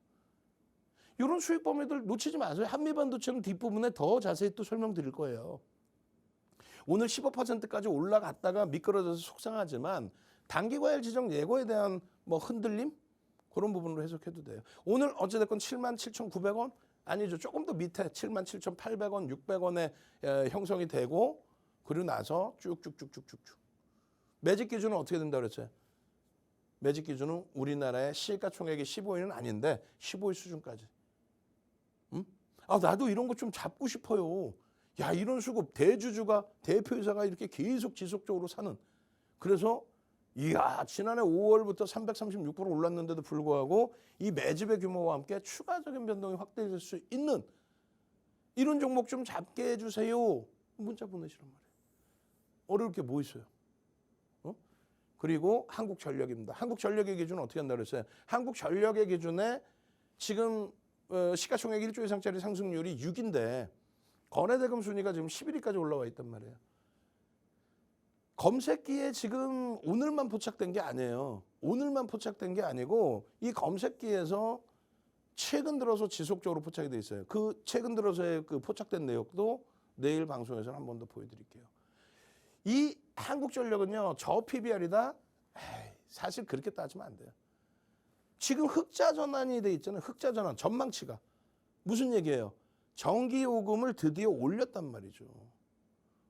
이런 수익 범위들 놓치지 마세요. 한미반도체는 뒷부분에 더 자세히 또 설명드릴 거예요. 오늘 15%까지 올라갔다가 미끄러져서 속상하지만 단기과열 지정 예고에 대한 뭐 흔들림? 그런 부분으로 해석해도 돼요. 오늘 어찌됐건 77,900원? 아니죠. 조금 더 밑에 77,800원, 600원에 형성이 되고 그리고 나서 쭉쭉쭉쭉쭉. 매직 기준은 어떻게 된다 그랬어요? 매직 기준은 우리나라의 시가총액이 15위는 아닌데 15위 수준까지. 아, 나도 이런 거 좀 잡고 싶어요. 야, 이런 수급 대주주가 대표이사가 이렇게 계속 지속적으로 사는. 그래서 이야, 지난해 5월부터 336% 올랐는데도 불구하고 이 매집의 규모와 함께 추가적인 변동이 확대될 수 있는 이런 종목 좀 잡게 해주세요. 문자 보내시란 말이에요. 어려울 게 뭐 있어요? 그리고 한국전력입니다. 한국전력의 기준은 어떻게 한다고 그랬어요? 한국전력의 기준에 지금 시가총액 1조 이상짜리 상승률이 6인데 거래대금 순위가 지금 11위까지 올라와 있단 말이에요. 검색기에 지금 오늘만 포착된 게 아니에요. 오늘만 포착된 게 아니고 이 검색기에서 최근 들어서 지속적으로 포착이 돼 있어요. 그 최근 들어서의 그 포착된 내역도 내일 방송에서 한 번 더 보여드릴게요. 이 한국전력은요, 저 PBR이다. 사실 그렇게 따지면 안 돼요. 지금 흑자 전환이 돼 있잖아요. 흑자 전환, 전망치가. 무슨 얘기예요? 전기요금을 드디어 올렸단 말이죠.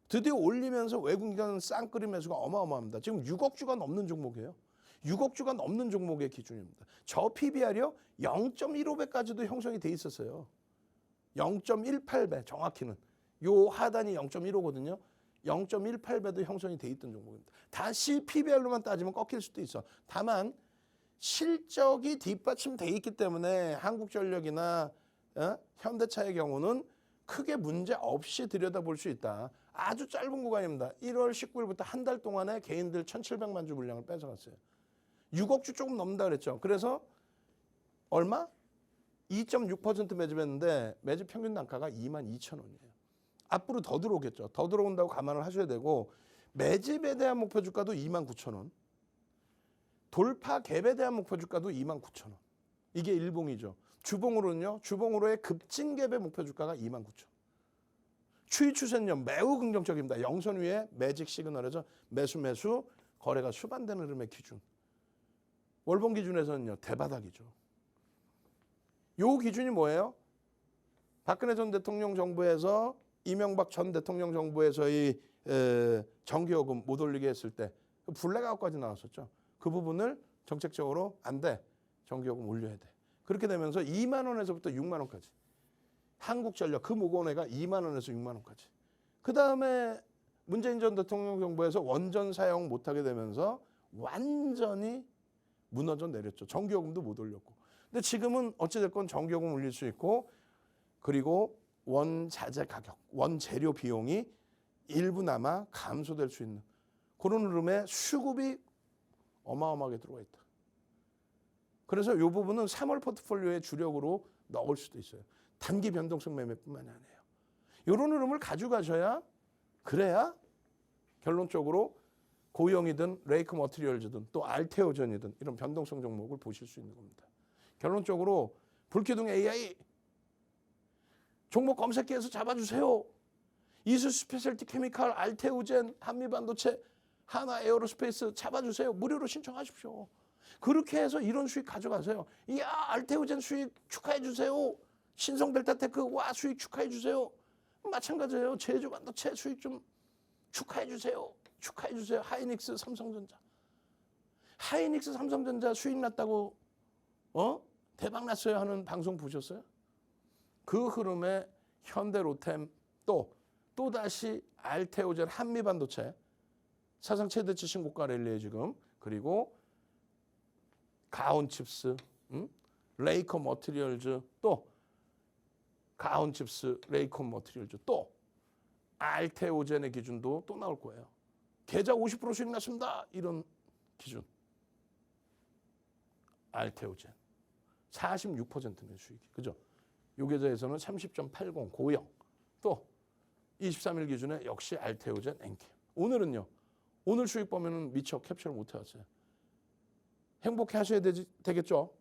드디어 올리면서 외국인간 쌍끌이 매수가 어마어마합니다. 지금 6억 주가 넘는 종목이에요. 6억 주가 넘는 종목의 기준입니다. 저 PBR이요, 0.15배까지도 형성이 돼 있었어요. 0.18배 정확히는. 요 하단이 0.15거든요. 0.18배도 형성이 돼 있던 종목입니다. 다시 PBR로만 따지면 꺾일 수도 있어. 다만 실적이 뒷받침돼 있기 때문에 한국전력이나 현대차의 경우는 크게 문제 없이 들여다볼 수 있다. 아주 짧은 구간입니다. 1월 19일부터 한 달 동안에 개인들 1,700만 주 물량을 뺏어갔어요. 6억 주 조금 넘는다 그랬죠. 그래서 얼마? 2.6% 매집했는데 매집 평균 단가가 22,000원이에요. 앞으로 더 들어오겠죠. 더 들어온다고 감안을 하셔야 되고 매집에 대한 목표 주가도 29,000원. 돌파 갭에 대한 목표 주가도 29,000원. 이게 일봉이죠. 주봉으로는요. 주봉으로의 급진 갭의 목표 주가가 29,000원. 추이 추세는 매우 긍정적입니다. 영선 위에 매직 시그널에서 매수 거래가 수반되는 흐름의 기준. 월봉 기준에서는요. 대바닥이죠. 요 기준이 뭐예요? 박근혜 전 대통령 정부에서 이명박 전 대통령 정부에서의 전기요금 못 올리게 했을 때 블랙아웃까지 나왔었죠. 그 부분을 정책적으로 안 돼. 전기요금 올려야 돼. 그렇게 되면서 2만 원에서부터 6만 원까지. 한국전력 그 모건회가 2만 원에서 6만 원까지. 그다음에 문재인 전 대통령 정부에서 원전 사용 못하게 되면서 완전히 무너져 내렸죠. 전기요금도 못 올렸고. 근데 지금은 어찌됐건 전기요금 올릴 수 있고 그리고 원자재 가격, 원재료 비용이 일부나마 감소될 수 있는 그런 흐름에 수급이 어마어마하게 들어와 있다. 그래서 이 부분은 3월 포트폴리오의 주력으로 넣을 수도 있어요. 단기 변동성 매매뿐만이 아니에요. 이런 흐름을 가져가셔야 그래야 결론적으로 고영이든 레이크 머티리얼즈든 또 알테오전이든 이런 변동성 종목을 보실 수 있는 겁니다. 결론적으로 불기둥 AI 종목 검색기에서 잡아주세요. 이수 스페셜티 케미칼, 알테오젠, 한미반도체 하나 에어로스페이스 잡아주세요. 무료로 신청하십시오. 그렇게 해서 이런 수익 가져가세요. 이야, 알테오젠 수익 축하해 주세요. 신성델타테크 와 수익 축하해 주세요. 마찬가지예요. 제주반도체 수익 좀 축하해 주세요. 축하해 주세요. 하이닉스, 삼성전자. 하이닉스, 삼성전자 수익 났다고 대박 났어요 하는 방송 보셨어요? 그 흐름에 현대로템 또다시 알테오젠 한미반도체 사상 최대치 신고가 랠리에 지금 그리고 가온칩스, 레이커 머티리얼즈 또 가온칩스, 레이커 머티리얼즈 또 알테오젠의 기준도 또 나올 거예요. 계좌 50% 수익 났습니다. 이런 기준. 알테오젠 46%는 수익이. 그죠? 요 계좌에서는 30.80 고영. 또 23일 기준에 역시 알테오젠 엔캠. 오늘은요. 오늘 수익 보면은 미처 캡처를 못 해왔어요. 행복해 하셔야 되겠죠?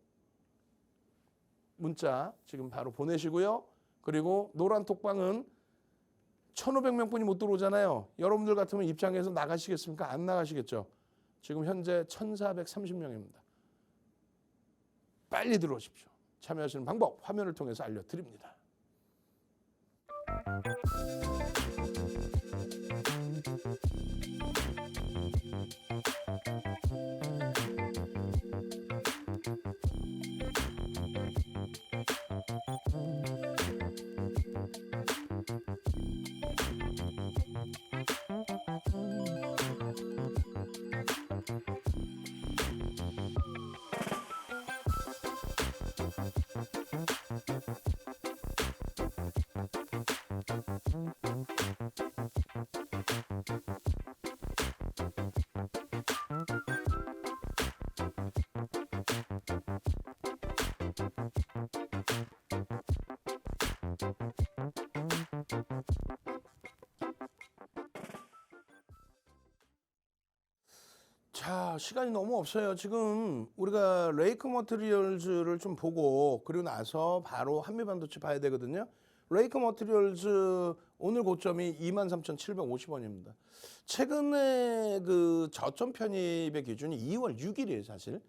문자 지금 바로 보내시고요. 그리고 노란 톡방은 1,500명뿐이 못 들어오잖아요. 여러분들 같으면 입장해서 나가시겠습니까? 안 나가시겠죠? 지금 현재 1,430명입니다. 빨리 들어오십시오. 참여하시는 방법 화면을 통해서 알려드립니다. 자, 시간이 너무 없어요. 지금 우리가 레이크 머티리얼즈를 좀 보고 그리고 나서 바로 한미반도체 봐야 되거든요. 레이크 머티리얼즈 오늘 고점이 23,750원입니다. 최근에 그 저점 편입의 기준이 2월 6일이에요, 사실.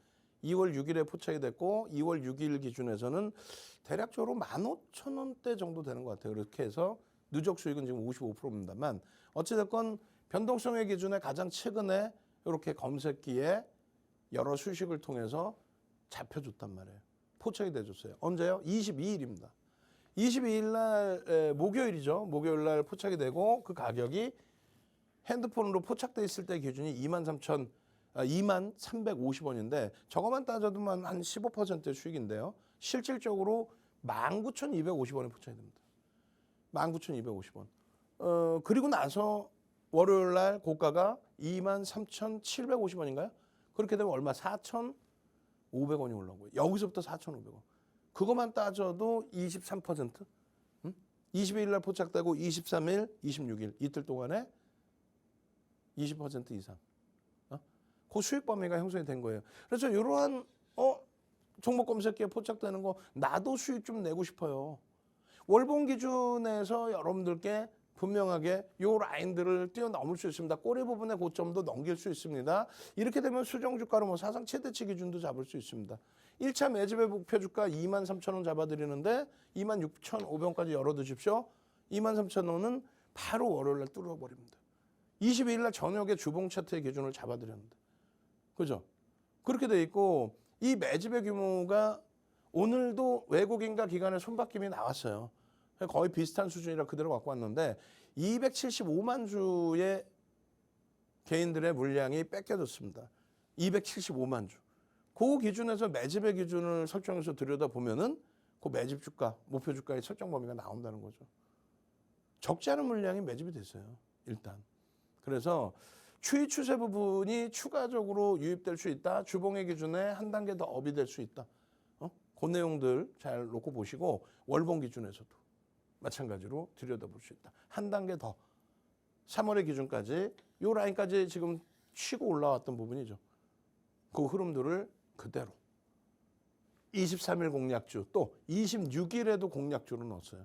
2월 6일에 포착이 됐고 2월 6일 기준에서는 대략적으로 15,000원대 정도 되는 것 같아요. 그렇게 해서 누적 수익은 지금 55%입니다만 어찌됐건 변동성의 기준에 가장 최근에 이렇게 검색기에 여러 수식을 통해서 잡혀줬단 말이에요. 포착이 돼줬어요. 언제요? 22일입니다. 22일 날 목요일이죠. 목요일 날 포착이 되고 그 가격이 핸드폰으로 포착돼 있을 때 기준이 23,50원인데 저거만 따져도 한 15%의 수익인데요. 실질적으로 19,250원에 포착이 됩니다. 19,250원. 그리고 나서 월요일 날 고가가 23,750원인가요? 그렇게 되면 얼마? 4,500원이 올라오고요. 여기서부터 4,500원. 그것만 따져도 23%? 22일 날 포착되고 23일, 26일 이틀 동안에 20% 이상. 그 수익 범위가 형성이 된 거예요. 그래서 이러한 종목 검색기에 포착되는 거 나도 수익 좀 내고 싶어요. 월봉 기준에서 여러분들께 분명하게 이 라인들을 뛰어넘을 수 있습니다. 꼬리 부분의 고점도 넘길 수 있습니다. 이렇게 되면 수정주가로 사상 최대치 기준도 잡을 수 있습니다. 1차 매집의 목표 주가 23,000원 잡아드리는데 26,500원까지 열어두십시오. 23,000원은 바로 월요일날 뚫어버립니다. 22일날 저녁에 주봉 차트의 기준을 잡아드렸는데. 그죠? 그렇게 돼 있고 이 매집의 규모가 오늘도 외국인과 기관의 손바뀜이 나왔어요. 거의 비슷한 수준이라 그대로 갖고 왔는데 275만 주의 개인들의 물량이 뺏겨졌습니다. 275만 주. 그 기준에서 매집의 기준을 설정해서 들여다보면은 그 매집 주가, 목표 주가의 설정 범위가 나온다는 거죠. 적지 않은 물량이 매집이 됐어요. 일단. 그래서 추이 추세 부분이 추가적으로 유입될 수 있다. 주봉의 기준에 한 단계 더 업이 될 수 있다. 그 내용들 잘 놓고 보시고 월봉 기준에서도 마찬가지로 들여다볼 수 있다. 한 단계 더 3월의 기준까지 이 라인까지 지금 치고 올라왔던 부분이죠. 그 흐름들을 그대로 23일 공략주 또 26일에도 공략주를 넣었어요.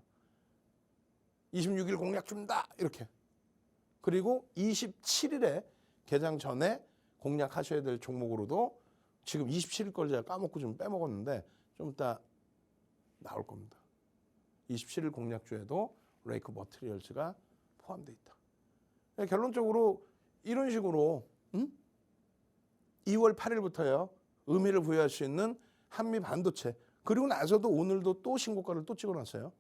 26일 공략주입니다. 이렇게. 그리고 27일에 개장 전에 공략하셔야 될 종목으로도 지금 27일 걸 제가 까먹고 좀 빼먹었는데 좀 이따 나올 겁니다. 27일 공략주에도 레이크 머티리얼즈가 포함되어 있다. 결론적으로 이런 식으로 2월 8일부터요. 의미를 부여할 수 있는 한미 반도체. 그리고 나서도 오늘도 또 신고가를 또 찍어놨어요.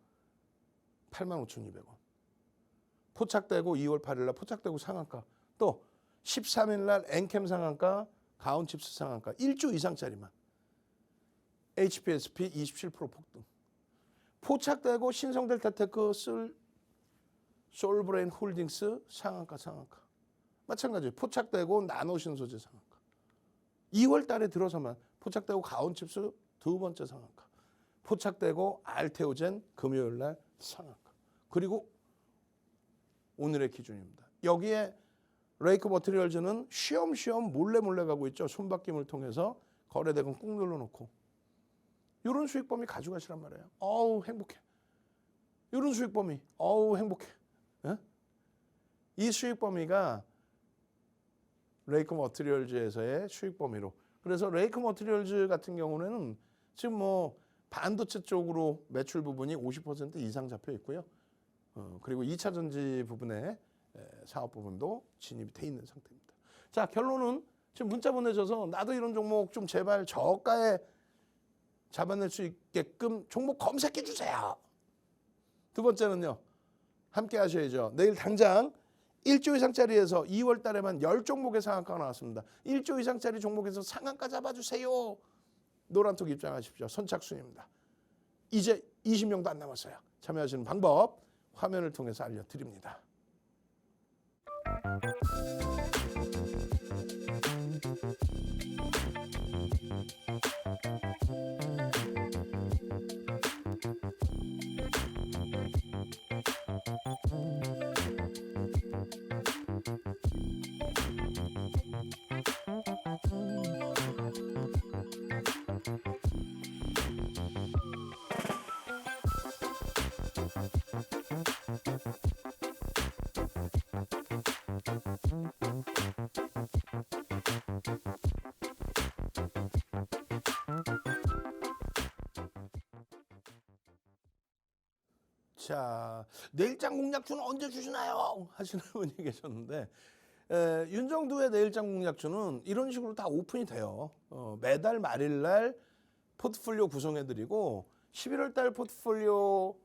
85,200원. 포착되고 2월 8일 날 포착되고 상한가. 또 13일 날 엔캠 상한가, 가온칩스 상한가. 1조 이상짜리만. HPSP 27% 폭등. 포착되고 신성델타테크 솔브레인 홀딩스 상한가. 마찬가지예요. 포착되고 나노신소재 상한가. 2월 달에 들어서만 포착되고 가온칩스 두 번째 상한가. 포착되고 알테오젠 금요일 날 상한가. 그리고 오늘의 기준입니다. 여기에 레이크 머티리얼즈는 쉬엄쉬엄 몰래 가고 있죠. 손바뀜을 통해서 거래대금 꾹 눌러놓고. 이런 수익 범위 가져가시란 말이에요. 어우 행복해. 이런 수익 범위 어우 행복해. 에? 이 수익 범위가 레이크 머티리얼즈에서의 수익 범위로. 그래서 레이크 머티리얼즈 같은 경우는 지금 뭐 반도체 쪽으로 매출 부분이 50% 이상 잡혀 있고요. 그리고 2차 전지 부분에 사업 부분도 진입이 돼 있는 상태입니다. 자, 결론은 지금 문자 보내셔서 나도 이런 종목 좀 제발 저가에 잡아낼 수 있게끔 종목 검색해 주세요. 두 번째는요. 함께 하셔야죠. 내일 당장 1조 이상짜리에서 2월 달에만 10종목의 상한가가 나왔습니다. 1조 이상짜리 종목에서 상한가 잡아주세요. 노란톡 입장하십시오. 선착순입니다. 이제 20명도 안 남았어요. 참여하시는 방법 화면을 통해서 알려드립니다. 자, 내일장 공략주는 언제 주시나요? 하시는 분이 계셨는데 윤정두의 내일장 공략주는 이런 식으로 다 오픈이 돼요. 매달 말일날 포트폴리오 구성해드리고 11월 달 포트폴리오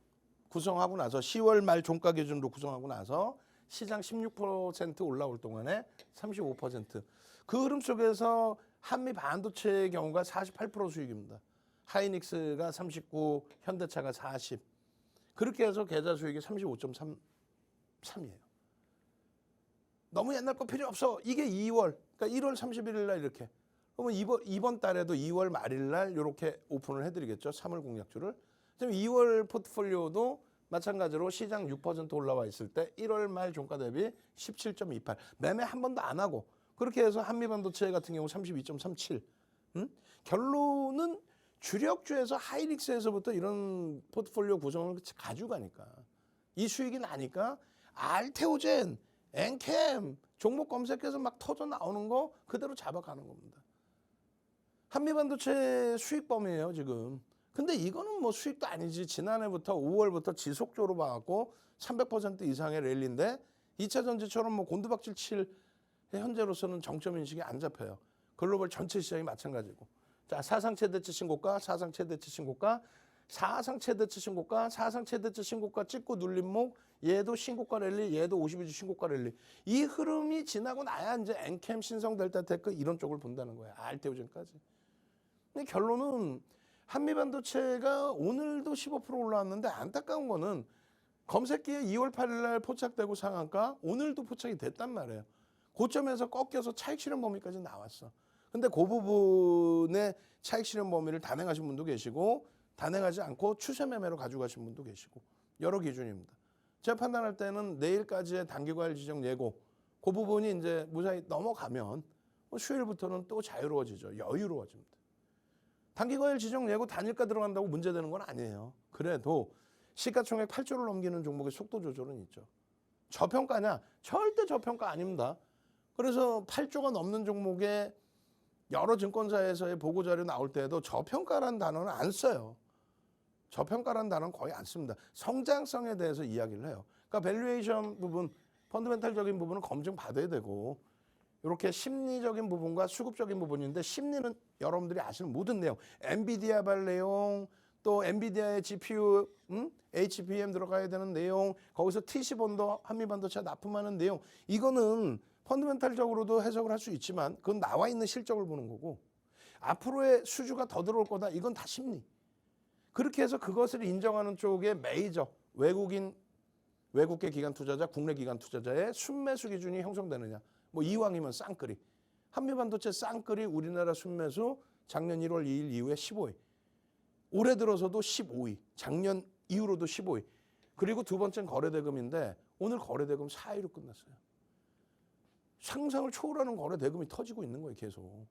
구성하고 나서 10월 말 종가 기준으로 구성하고 나서 시장 16% 올라올 동안에 35%. 그 흐름 속에서 한미 반도체의 경우가 48% 수익입니다. 하이닉스가 39, 현대차가 40. 그렇게 해서 계좌 수익이 35.3이에요. 너무 옛날 거 필요 없어. 이게 2월, 그러니까 1월 31일 날 이렇게. 그러면 이번 달에도 2월 말일 날 이렇게 오픈을 해드리겠죠. 3월 공략주를. 그럼 2월 포트폴리오도 마찬가지로 시장 6% 올라와 있을 때 1월 말 종가 대비 17.28. 매매 한 번도 안 하고 그렇게 해서 한미반도체 같은 경우 32.37. 결론은 주력주에서 하이닉스에서부터 이런 포트폴리오 구성을 가져가니까 이 수익이 나니까 알테오젠, 엔캠 종목 검색해서 막 터져 나오는 거 그대로 잡아가는 겁니다. 한미반도체 수익 범위예요 지금. 근데 이거는 뭐 수익도 아니지. 지난해부터 5월부터 지속적으로 봐갖고 300% 이상의 랠리인데 2차 전지처럼 뭐 곤두박질 칠 현재로서는 정점 인식이 안 잡혀요. 글로벌 전체 시장이 마찬가지고. 자, 사상 최대치 신고가, 사상 최대치 신고가, 사상 최대치 신고가, 사상 최대치 신고가 찍고 눌림목, 얘도 신고가 랠리, 얘도 52주 신고가 랠리. 이 흐름이 지나고 나야 이제 엔캠, 신성, 델타테크 이런 쪽을 본다는 거야. 알테오젠까지. 근데 결론은 한미반도체가 오늘도 15% 올라왔는데 안타까운 거는 검색기에 2월 8일 날 포착되고 상한가, 오늘도 포착이 됐단 말이에요. 고점에서 꺾여서 차익 실현 범위까지 나왔어. 근데 그 부분에 차익 실현 범위를 단행하신 분도 계시고 단행하지 않고 추세 매매로 가져가신 분도 계시고 여러 기준입니다. 제가 판단할 때는 내일까지의 단기과열 지정 예고 그 부분이 이제 무사히 넘어가면 수요일부터는 또 자유로워지죠. 여유로워집니다. 단기과열 지정 예고 단일가 들어간다고 문제되는 건 아니에요. 그래도 시가총액 8조를 넘기는 종목의 속도 조절은 있죠. 저평가냐? 절대 저평가 아닙니다. 그래서 8조가 넘는 종목에 여러 증권사에서의 보고자료 나올 때에도 저평가라는 단어는 안 써요. 저평가라는 단어는 거의 안 씁니다. 성장성에 대해서 이야기를 해요. 그러니까 밸류에이션 부분, 펀더멘탈적인 부분은 검증 받아야 되고 이렇게 심리적인 부분과 수급적인 부분인데 심리는 여러분들이 아시는 모든 내용, 엔비디아 발 내용, 또 엔비디아의 GPU, HBM 들어가야 되는 내용, 거기서 TC본도 한미반도체 납품하는 내용, 이거는 펀더멘탈적으로도 해석을 할 수 있지만 그건 나와 있는 실적을 보는 거고 앞으로의 수주가 더 들어올 거다, 이건 다 심리. 그렇게 해서 그것을 인정하는 쪽에 메이저 외국계 기관 투자자, 국내 기관 투자자의 순매수 기준이 형성되느냐. 뭐 이왕이면 쌍끌이. 한미반도체 쌍끌이 우리나라 순매수 작년 1월 2일 이후에 15위. 올해 들어서도 15위. 작년 이후로도 15위. 그리고 두 번째는 거래대금인데 오늘 거래대금 4위로 끝났어요. 상상을 초월하는 거래대금이 터지고 있는 거예요, 계속.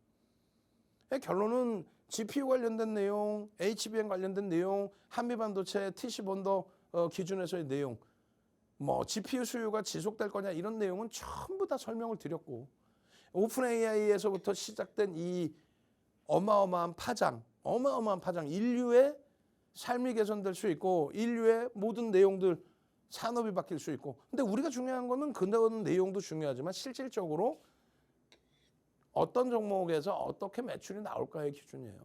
결론은 GPU 관련된 내용, HBM 관련된 내용, 한미반도체, TC본더 기준에서의 내용, 뭐 GPU 수요가 지속될 거냐 이런 내용은 전부 다 설명을 드렸고 오픈 AI에서부터 시작된 이 어마어마한 파장, 인류의 삶이 개선될 수 있고 인류의 모든 내용들, 산업이 바뀔 수 있고 근데 우리가 중요한 거는 그 내용도 중요하지만 실질적으로 어떤 종목에서 어떻게 매출이 나올까의 기준이에요.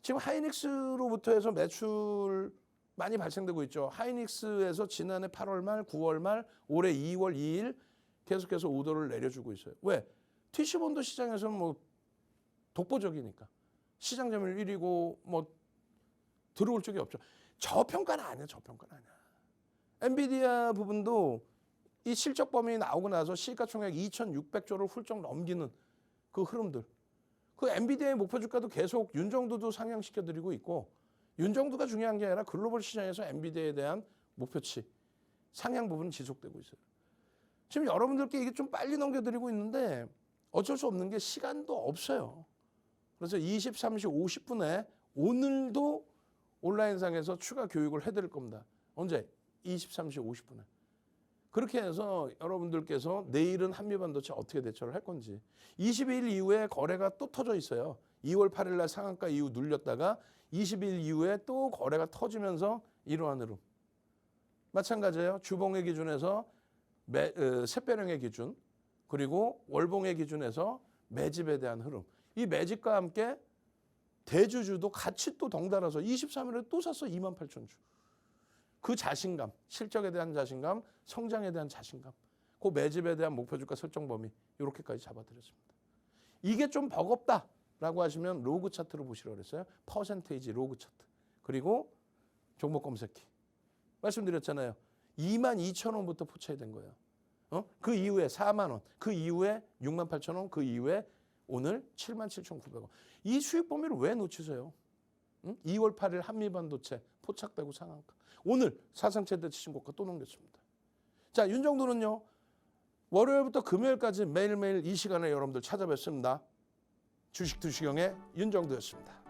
지금 하이닉스로부터 해서 매출 많이 발생되고 있죠. 하이닉스에서 지난해 8월 말, 9월 말, 올해 2월 2일 계속해서 오더를 내려주고 있어요. 왜? TC본더 시장에서는 뭐 독보적이니까. 시장 점유율 1위고 뭐 들어올 적이 없죠. 저평가는 아니야. 저평가는 아니야. 엔비디아 부분도 이 실적 범위 나오고 나서 시가총액 2,600조를 훌쩍 넘기는 그 흐름들. 그 엔비디아의 목표 주가도 계속 윤정두도 상향시켜드리고 있고 윤정두가 중요한 게 아니라 글로벌 시장에서 엔비디아에 대한 목표치, 상향 부분은 지속되고 있어요. 지금 여러분들께 이게 좀 빨리 넘겨드리고 있는데 어쩔 수 없는 게 시간도 없어요. 그래서 23시 50분에 오늘도 온라인상에서 추가 교육을 해드릴 겁니다. 언제? 23시 50분에. 그렇게 해서 여러분들께서 내일은 한미반도체 어떻게 대처를 할 건지 22일 이후에 거래가 또 터져 있어요. 2월 8일 날 상한가 이후 눌렸다가 20일 이후에 또 거래가 터지면서 이러한 흐름. 마찬가지예요. 주봉의 기준에서 샛별형의 기준 그리고 월봉의 기준에서 매집에 대한 흐름. 이 매집과 함께 대주주도 같이 또 덩달아서 23일에 또 샀어. 28,000주. 그 자신감, 실적에 대한 자신감, 성장에 대한 자신감, 그 매집에 대한 목표 주가 설정 범위 이렇게까지 잡아드렸습니다. 이게 좀 버겁다라고 하시면 로그 차트로 보시라고 그랬어요. 퍼센테이지 로그 차트. 그리고 종목 검색기. 말씀드렸잖아요. 22,000원부터 포착이 된 거예요. 그 이후에 4만 원, 그 이후에 68,000원, 그 이후에 오늘 77,900원. 이 수익 범위를 왜 놓치세요? 2월 8일 한미반도체 포착되고 상한가. 오늘 사상 최대 신고가 또 넘겼습니다. 자, 윤정도는요. 월요일부터 금요일까지 매일매일 이 시간에 여러분들 찾아뵙습니다. 주식 두시경의 윤정도였습니다.